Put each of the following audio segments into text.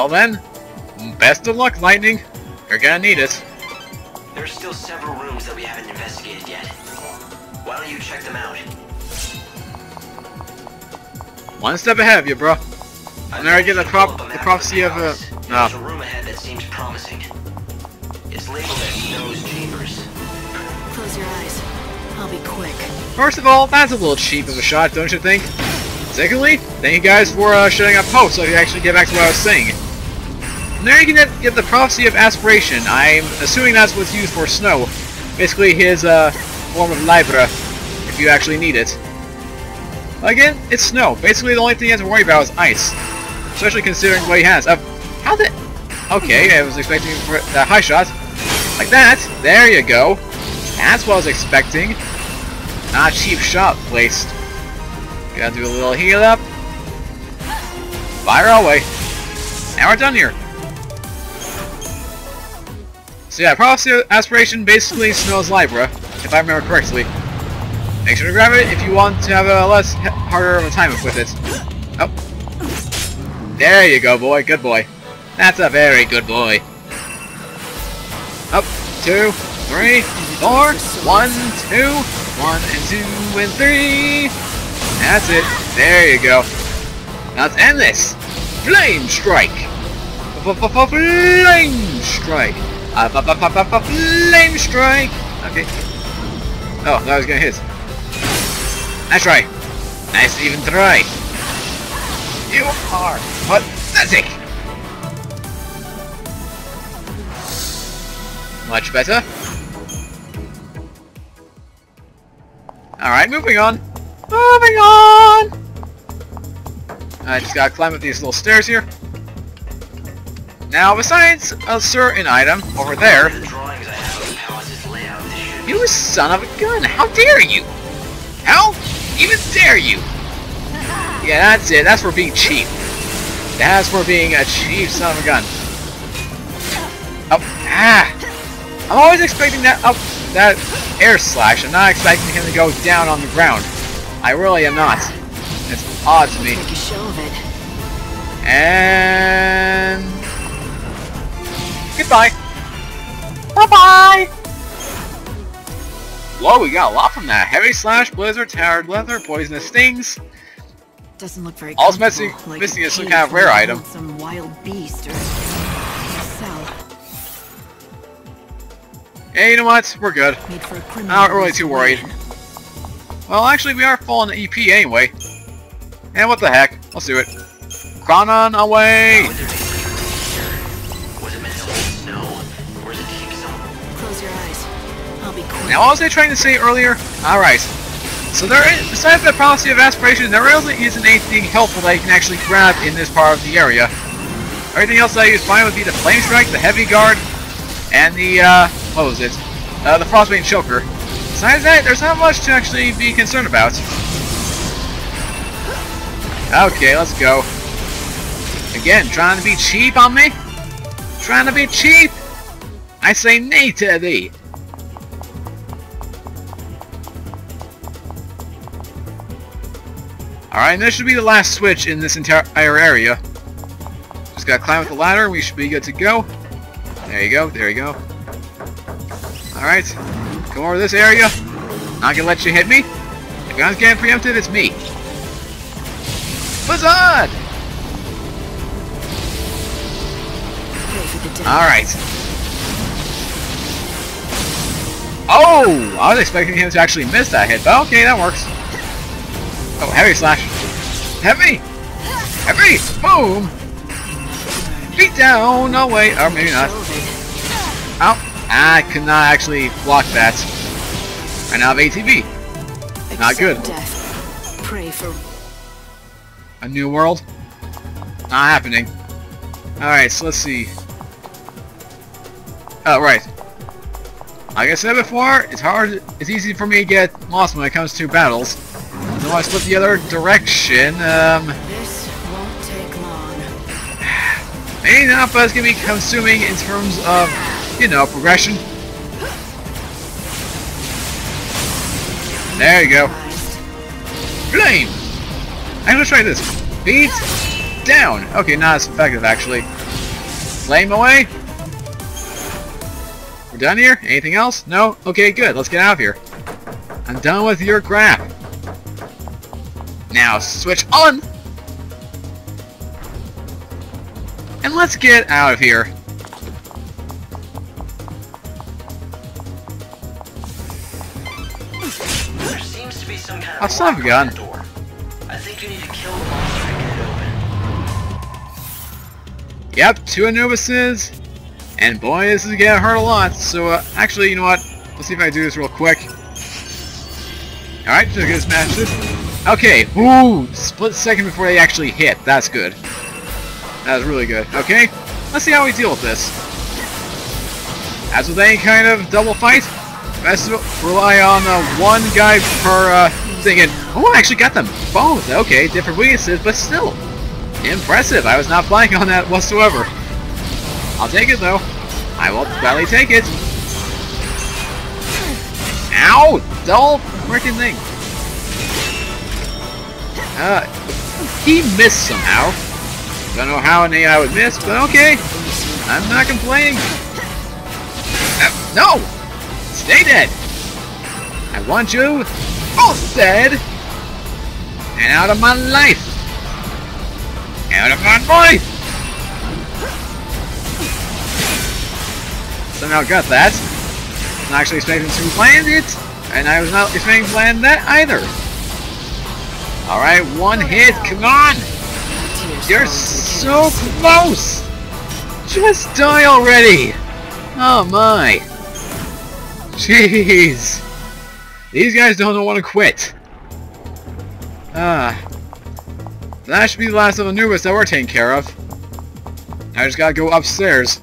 Well then, best of luck, Lightning. You're gonna need it. There's still several rooms that we haven't investigated yet. Why don't you check them out? One step ahead of you, bro. And there I get the prophecy of There's no. a room ahead that seems promising. It's labeled as Snow's Chambers. Close your eyes. I'll be quick. First of all, that's a little cheap of a shot, don't you think? Secondly, thank you guys for shutting up hope so I can actually get back to what I was saying. And there you can get the prophecy of aspiration. I'm assuming that's what's used for Snow. Basically his form of Libra, if you actually need it. Again, it's Snow. Basically the only thing you have to worry about is ice. Especially considering what he has. How did... Okay, I was expecting for that high shot. Like that. There you go. That's what I was expecting. Not a cheap shot placed. Gotta do a little heal up. Fire away. Now we're done here. So yeah, prophecy of aspiration basically Snow's Libra, if I remember correctly. Make sure to grab it if you want to have a less harder of a time with it. Oh. There you go, boy. Good boy. That's a very good boy. Up, 2, 3, 4, 1, 2, 1 and 2 and 3. That's it. There you go. Now let's end this. Flame strike. Flame strike. Flame strike. Okay. Oh, that was gonna hit. Nice try. Nice to even try. You are pathetic. Much better. Alright, moving on. Moving on! I just gotta climb up these little stairs here. Now, besides a certain item over there... You son of a gun! How dare you! How even dare you! Yeah, that's it. That's for being cheap. That's for being a cheap son of a gun. Oh, ah! I'm always expecting that that air slash. I'm not expecting him to go down on the ground. I really am not. It's odd to me. Make a show of it. And goodbye. Bye-bye. Whoa, we got a lot from that. Heavy slash, blizzard, tarred leather, poisonous stings. Doesn't look very All it's missing is some kind of rare item. Some wild beast or cell. Hey, you know what? We're good. I'm not really too worried. Well, actually, we are full on EP anyway. And what the heck? Let's do it. Chronon away! Close your eyes. I'll be quick. Now, what was I trying to say earlier? Alright. So there is, besides the prophecy of aspiration, there really isn't anything helpful that you can actually grab in this part of the area. Everything else that I use fine would be the Flame Strike, the Heavy Guard, and the, what was it? The Frostbane Choker. Besides that, there's not much to actually be concerned about. Okay, let's go. Again, trying to be cheap on me? Trying to be cheap? I say nay to thee. Alright, and this should be the last switch in this entire area. Just gotta climb up the ladder, we should be good to go. There you go, there you go. Alright, come over to this area. Not gonna let you hit me. If guns getting preempted, it's me. Blizzard! Alright. Oh! I was expecting him to actually miss that hit, but okay, that works. Oh, heavy slash. Heavy! Heavy! Boom! Beat down! No way! Or maybe not. Oh! I could not actually block that. I now have ATB. Not good. Pray for a new world? Not happening. Alright, so let's see. Oh, right. Like I said before, it's easy for me to get lost when it comes to battles. So I split the other direction, this won't take long. maybe not, but it's gonna be consuming in terms of, you know, progression. There you go. Flame! I'm gonna try this. Beat down. Okay, not as effective actually. Flame away. We're done here? Anything else? No? Okay, good. Let's get out of here. I'm done with your crap. Now, switch on! And let's get out of here. There seems to be some kind Oh, of son of a lock on gun. the door. I think you need to kill the monster and get it open. Yep, 2 Anubises. And boy, this is gonna hurt a lot. So, actually, you know what? Let's see if I can do this real quick. Alright, just gonna smash this. Okay, ooh, split second before they actually hit. That's good. That was really good. Okay, let's see how we deal with this. As with any kind of double fight, best rely on one guy per thing. And, oh, I actually got them both. Okay, different weaknesses, but still. Impressive. I was not planning on that whatsoever. I'll take it, though. I will gladly take it. Ow! Dull freaking thing. He missed somehow. Don't know how an AI would miss, but okay. I'm not complaining. No! Stay dead! I want you both dead! And out of my life! Out of my life! Somehow got that. I was not actually expecting to land it, and I was not expecting to land that either. Alright, one hit, come on! You're so close! Just die already! Oh my! Jeez! These guys don't want to quit. That should be the last of the Anubis that we're taking care of. I just gotta go upstairs.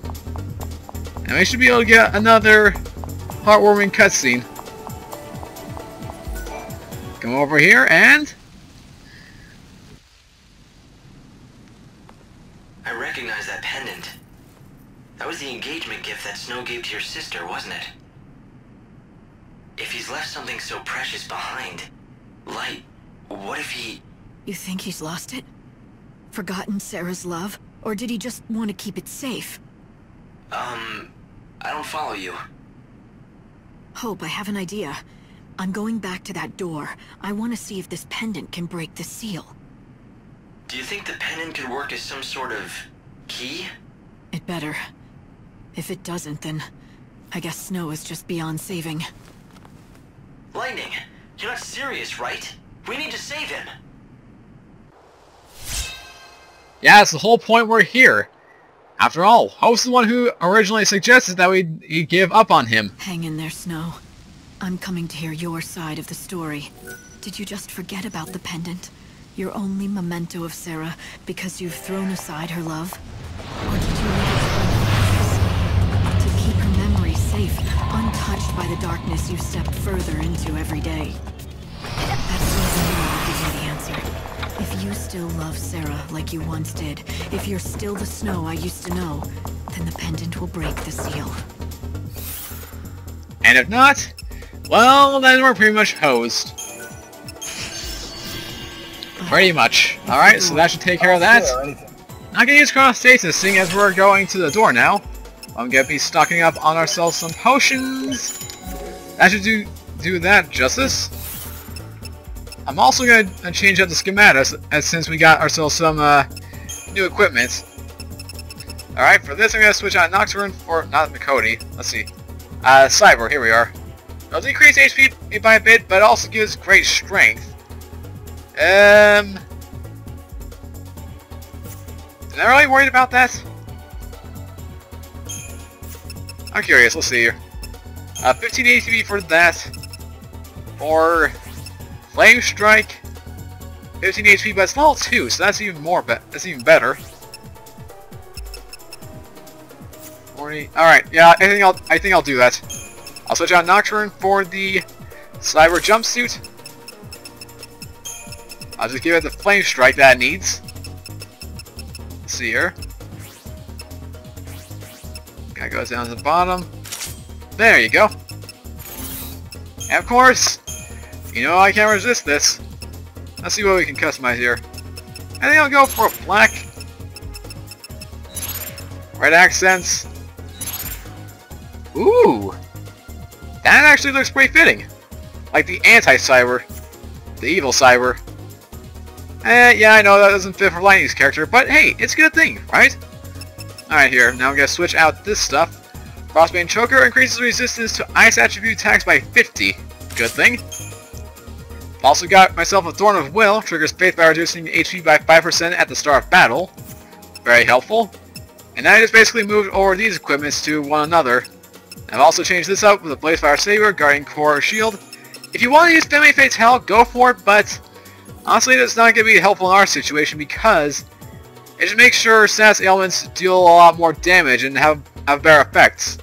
And we should be able to get another heartwarming cutscene. Come over here and... I recognize that pendant. That was the engagement gift that Snow gave to your sister, wasn't it? If he's left something so precious behind, Light, what if he... You think he's lost it? Forgotten Sarah's love? Or did he just want to keep it safe? I don't follow you. Hope, I have an idea. I'm going back to that door. I want to see if this pendant can break the seal. Do you think the pendant could work as some sort of key? It better. If it doesn't, then I guess Snow is just beyond saving. Lightning, you're not serious, right? We need to save him. Yeah, that's the whole point we're here. After all, Hope's the one who originally suggested that we give up on him. Hang in there, Snow. I'm coming to hear your side of the story. Did you just forget about the pendant? Your only memento of Sarah because you've thrown aside her love? Or did you leave it to keep her memory safe, untouched by the darkness you step further into every day? That's when I'll give you the answer. If you still love Sarah like you once did, if you're still the Snow I used to know, then the pendant will break the seal. And if not, well, then we're pretty much hosed. Pretty much. Alright, so that should take care of that. Not gonna use cross-stasis, seeing as we're going to the door now. I'm gonna be stocking up on ourselves some potions. That should do that justice. I'm also gonna change up the schematics, since we got ourselves some new equipment. Alright, for this I'm gonna switch out Nocturne for, not Makoti, let's see. Cyber, here we are. It'll decrease HP by a bit, but it also gives great strength. Am I really worried about that? I'm curious, let's see here. 15 ATB for that. For Flame Strike, 15 HP, but it's level 2, so that's even more, that's even better. 40. Alright, yeah, I think I'll do that. I'll switch out Nocturne for the Cyber Jumpsuit. I'll just give it the Flame Strike that it needs. Let's see here. That goes down to the bottom. There you go. And of course, you know I can't resist this. Let's see what we can customize here. I think I'll go for a black. Red accents. Ooh! That actually looks pretty fitting. Like the anti-cyber. The evil cyber. Yeah, I know that doesn't fit for Lightning's character, but hey, it's a good thing, right? Alright, here. Now I'm gonna switch out this stuff. Frostbane Choker increases resistance to ice attribute attacks by 50. Good thing. Also got myself a Thorn of Will. Triggers Faith by reducing HP by 5% at the start of battle. Very helpful. And now I just basically moved over these equipments to one another. I've also changed this up with a Blazefire Saber, Guardian Core Shield. If you want to use Femme Fatale, go for it, but honestly that's not going to be helpful in our situation because it just makes sure status ailments deal a lot more damage and have better effects.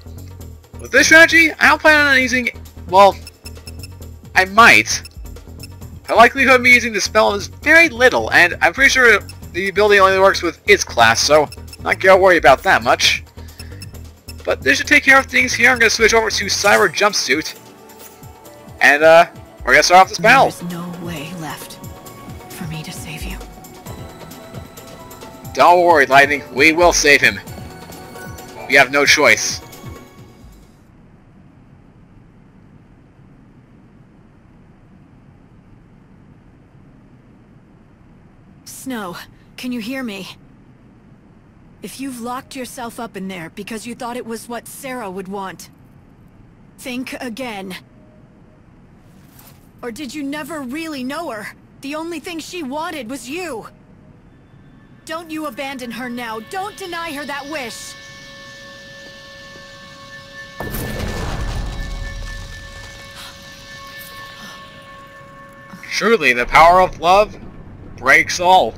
With this strategy, I don't plan on using, well, I might. The likelihood of me using the spell is very little, and I'm pretty sure the ability only works with its class, so not gonna worry about that much. But this should take care of things here. I'm gonna switch over to Cyber Jumpsuit, and we're gonna start off this battle. There's no way left for me to save you. Don't worry, Lightning. We will save him. We have no choice. Snow, can you hear me? If you've locked yourself up in there because you thought it was what Sarah would want, think again. Or did you never really know her? The only thing she wanted was you. Don't you abandon her now. Don't deny her that wish. Truly, the power of love breaks all.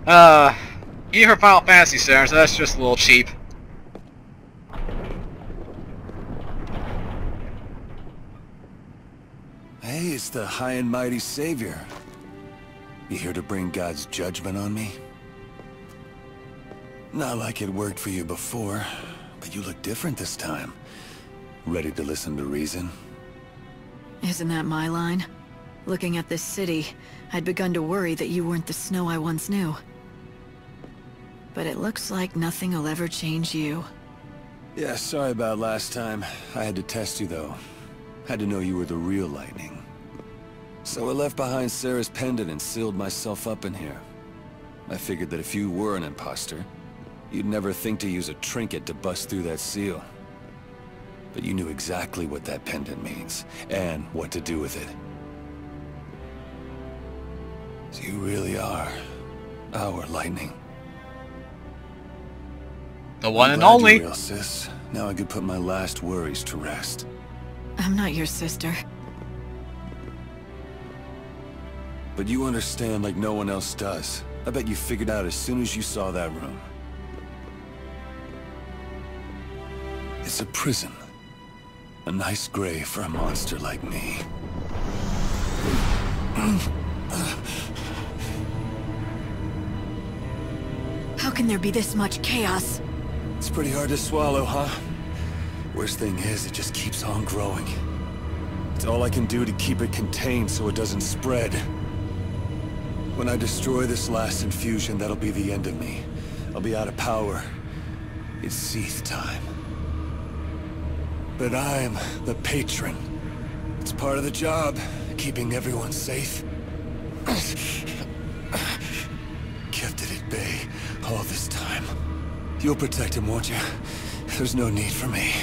Even for Final Fantasy stars, that's just a little cheap. Hey, it's the high and mighty Savior. You here to bring God's judgment on me? Not like it worked for you before, but you look different this time. Ready to listen to reason? Isn't that my line? Looking at this city, I'd begun to worry that you weren't the Snow I once knew. But it looks like nothing will ever change you. Yeah, sorry about last time. I had to test you though. Had to know you were the real Lightning. So I left behind Sarah's pendant and sealed myself up in here. I figured that if you were an imposter, you'd never think to use a trinket to bust through that seal. But you knew exactly what that pendant means, and what to do with it. So you really are our Lightning. The one and Glad only. you're real, sis. Now I could put my last worries to rest. I'm not your sister. But you understand like no one else does. I bet you figured out as soon as you saw that room. It's a prison. A nice grave for a monster like me. How can there be this much chaos? It's pretty hard to swallow, huh? Worst thing is, it just keeps on growing. It's all I can do to keep it contained so it doesn't spread. When I destroy this last infusion, that'll be the end of me. I'll be out of power. It's Seath time. But I'm the patron. It's part of the job, keeping everyone safe. Kept it at bay all this time. You'll protect him, won't you? There's no need for me.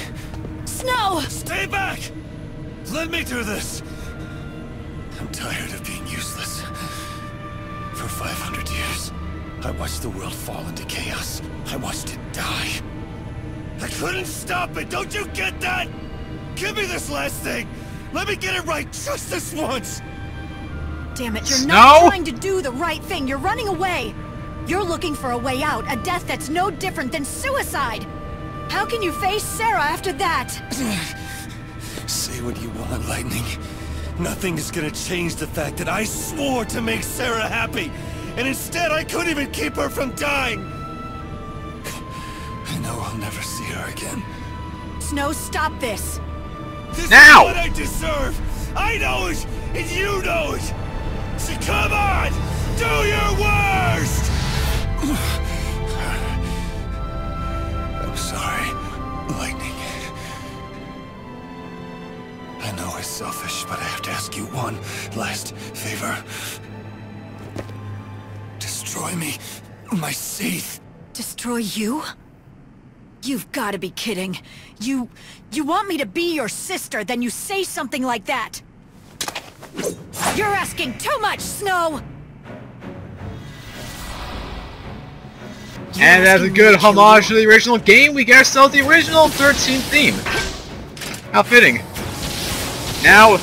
Snow! Stay back! Let me do this! I'm tired of being useless. For 500 years, I watched the world fall into chaos. I watched it die. I couldn't stop it, don't you get that? Give me this last thing! Let me get it right just this once! Damn it, you're Snow? not trying to do the right thing. You're running away. You're looking for a way out, a death that's no different than suicide. How can you face Sarah after that? Say what you want, Lightning. Nothing is gonna change the fact that I swore to make Sarah happy, and instead I couldn't even keep her from dying. I know I'll never see her again. Snow, stop this. This Now! is what I deserve! I know it, and you know it! So come on! Do your worst! sorry, Lightning. I know it's selfish, but I have to ask you one last favor. Destroy me, my Seath. Destroy you? You've got to be kidding. You want me to be your sister, then you say something like that. You're asking too much, Snow! And as a good homage to the original game, we get ourselves the original 13 theme. How fitting. Now,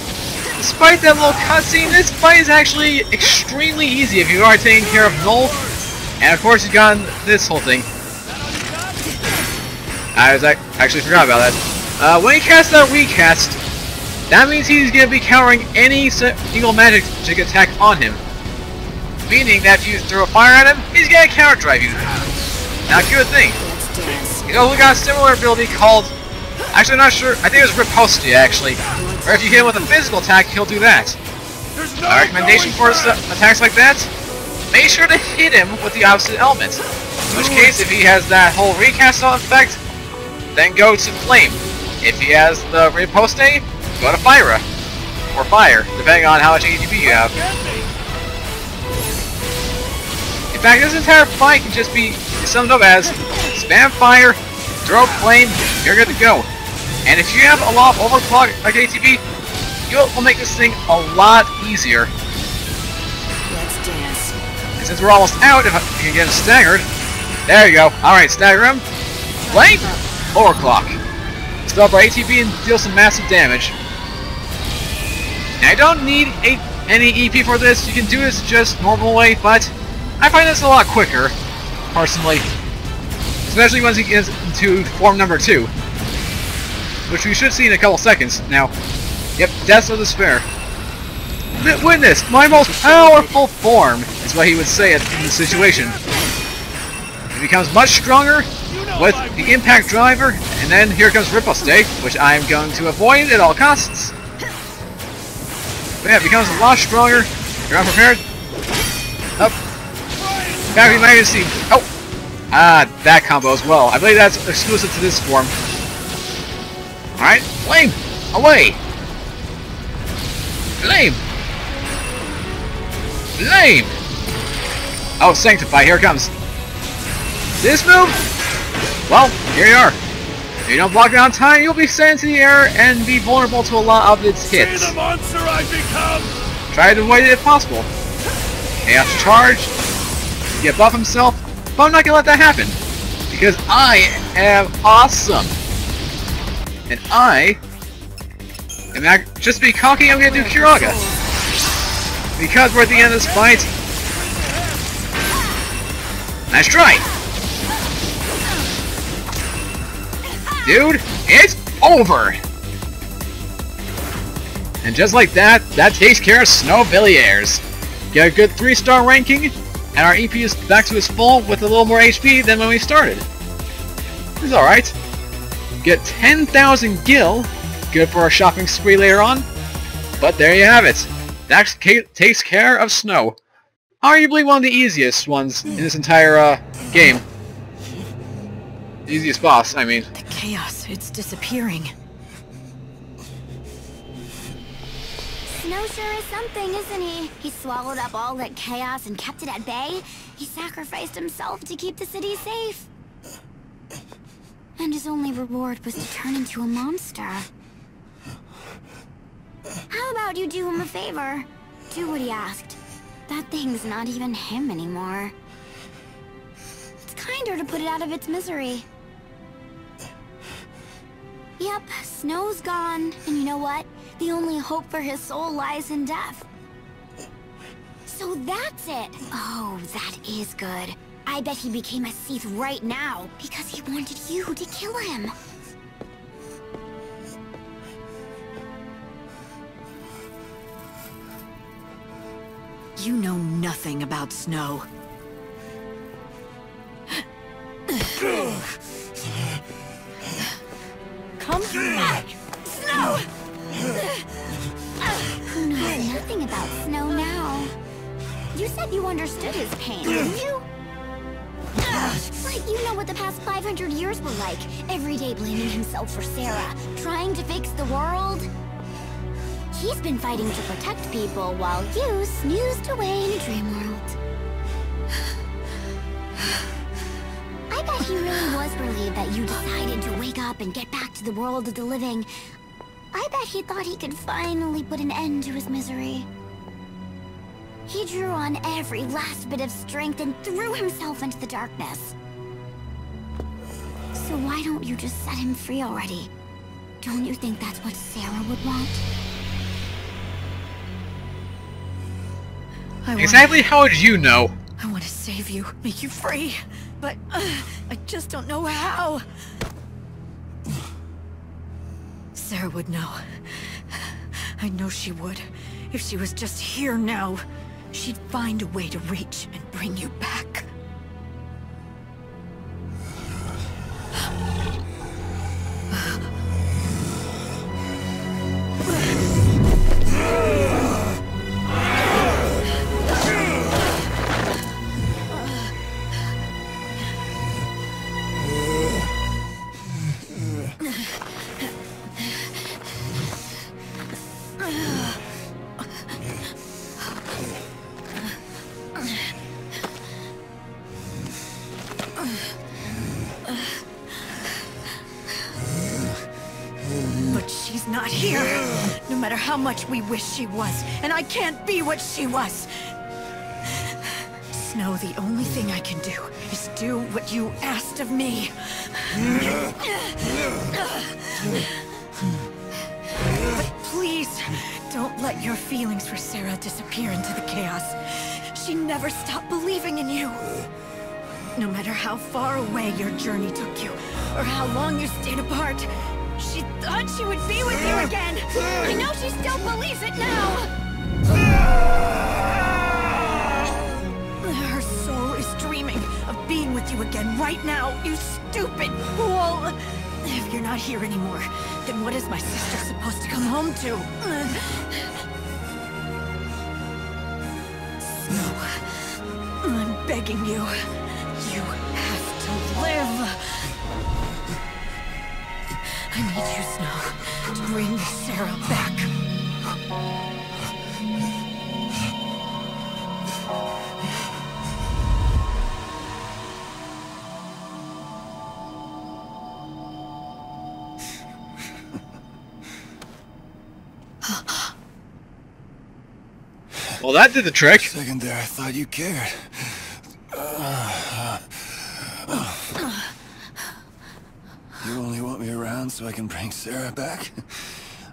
despite that little cutscene, this fight is actually extremely easy if you are taking care of Null. And of course, you've gotten this whole thing. I actually forgot about that. When he casts that recast, that means he's going to be countering any single magic attack on him. Meaning that if you throw a fire at him, he's going to counter drive you. Now, good thing. He's also got a similar ability called... Actually, I'm not sure. I think it was Riposte, actually. Or if you hit him with a physical attack, he'll do that. My recommendation for attacks like that? Make sure to hit him with the opposite element. In which case, if he has that whole recast effect, then go to Flame. If he has the Riposte, go to Fire. Or Fire, depending on how much ATB you have. In fact, this entire fight can just be summed up as spam Fire, throw Flame, you're good to go. And if you have a lot of overclock like ATB, it will make this thing a lot easier. Let's dance. And since we're almost out, if I can get him staggered, there you go. Alright, stagger him. Flame, overclock. Spell by ATB and deal some massive damage. Now, I don't need any EP for this. You can do this just normal way, but I find this a lot quicker, personally. Especially once he gets into form number 2. Which we should see in a couple seconds. Now, yep, Death of Despair. Witness, my most powerful form, is what he would say in this situation. He becomes much stronger with the Impact Driver, and then here comes Riposte, which I'm going to avoid at all costs. But yeah, it becomes a lot stronger. You're unprepared. Up. Back to Majesty. Oh! Ah, that combo as well. I believe that's exclusive to this form. Alright, Flame! Away! Flame! Flame! Oh, Sanctify, here it comes. This move? Well, here you are. If you don't block it on time, you'll be sent into the air and be vulnerable to a lot of its hits. See the monster I've become! Try to avoid it if possible. Chaos Charge. Get buff himself, but I'm not gonna let that happen. Because I am awesome. And I am not just be cocky, I'm gonna do Kiraga. Because we're at the end of this fight. Nice try! Dude, it's over! And just like that, that takes care of Snow Villiers. Get a good 3-star ranking, and our EP is back to its full with a little more HP than when we started. This is alright. Get 10,000 gil, good for our shopping spree later on. But there you have it. That takes care of Snow. Arguably one of the easiest ones in this entire game. Easiest boss, I mean. The chaos, it's disappearing. Snow sure is something, isn't he? He swallowed up all that chaos and kept it at bay. He sacrificed himself to keep the city safe. And his only reward was to turn into a monster. How about you do him a favor? Do what he asked. That thing's not even him anymore. It's kinder to put it out of its misery. Yep, Snow's gone, and you know what? The only hope for his soul lies in death. So that's it! Oh, that is good. I bet he became a Seath right now, because he wanted you to kill him. You know nothing about Snow. Come back! Snow! Who knows nothing about Snow now? You said you understood his pain, didn't you? But you know what the past 500 years were like. Every day blaming himself for Sarah, trying to fix the world. He's been fighting to protect people while you snoozed away in a dream world. I bet he really was relieved that you decided to wake up and get back to the world of the living. I bet he thought he could finally put an end to his misery. He drew on every last bit of strength and threw himself into the darkness. So why don't you just set him free already? Don't you think that's what Sarah would want? Exactly how would you know? I want to save you, make you free, but I just don't know how. Sarah would know. I know she would. If she was just here now, she'd find a way to reach and bring you back. Not here. No matter how much we wish she was, and I can't be what she was. Snow, the only thing I can do is do what you asked of me. But please, don't let your feelings for Sarah disappear into the chaos. She never stopped believing in you. No matter how far away your journey took you, or how long you stayed apart, she thought she would be with you again! I know she still believes it now! Her soul is dreaming of being with you again right now, you stupid fool! If you're not here anymore, then what is my sister supposed to come home to? Snow, I'm begging you. You have to live! I need you, Snow, to bring Sarah back. Well, that did the trick. Second there, I thought you cared. You only want me around so I can bring Sarah back?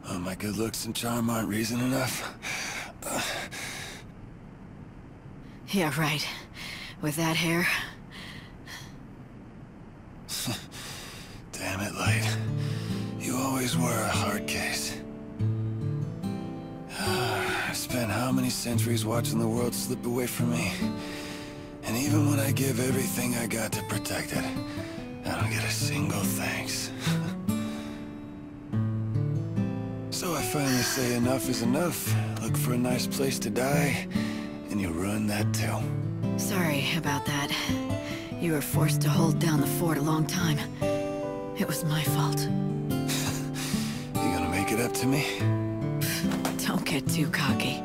Oh, my good looks and charm aren't reason enough. Yeah, right. With that hair. Damn it, Light. You always were a hard case. I've spent how many centuries watching the world slip away from me? And even when I give everything I got to protect it, I don't get a single thanks. So I finally say enough is enough. Look for a nice place to die, and you ruin that too. Sorry about that. You were forced to hold down the fort a long time. It was my fault. You gonna make it up to me? Don't get too cocky.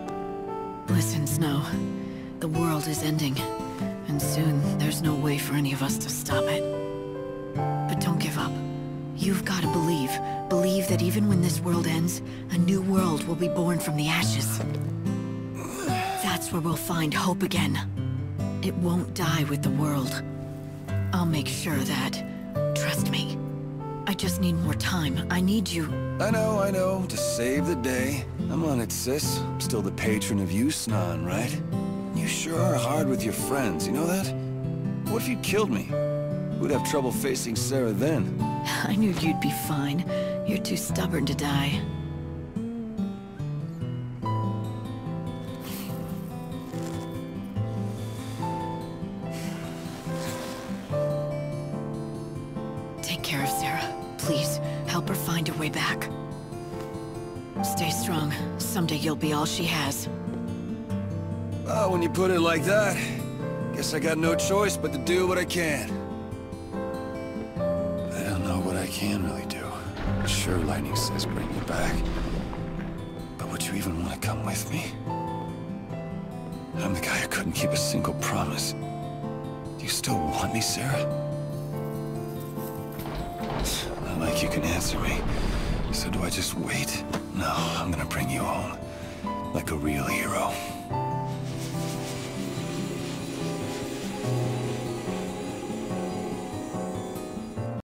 Listen, Snow. The world is ending, and soon there's no way for any of us to stop it. But don't give up. You've got to believe. Believe that even when this world ends, a new world will be born from the ashes. That's where we'll find hope again. It won't die with the world. I'll make sure that. Trust me. I just need more time. I need you. I know. To save the day. I'm on it, sis. I'm still the patron of you, Snan, right? You sure are hard with your friends, you know that? What if you killed me? We'd have trouble facing Sarah then. I knew you'd be fine. You're too stubborn to die. Take care of Sarah. Please, help her find her way back. Stay strong. Someday you'll be all she has. Oh, when you put it like that, guess I got no choice but to do what I can. can really do. Sure, Lightning says bring you back. But would you even want to come with me? I'm the guy who couldn't keep a single promise. Do you still want me, Sarah? Not like you can answer me. So do I just wait? No, I'm gonna bring you home. Like a real hero.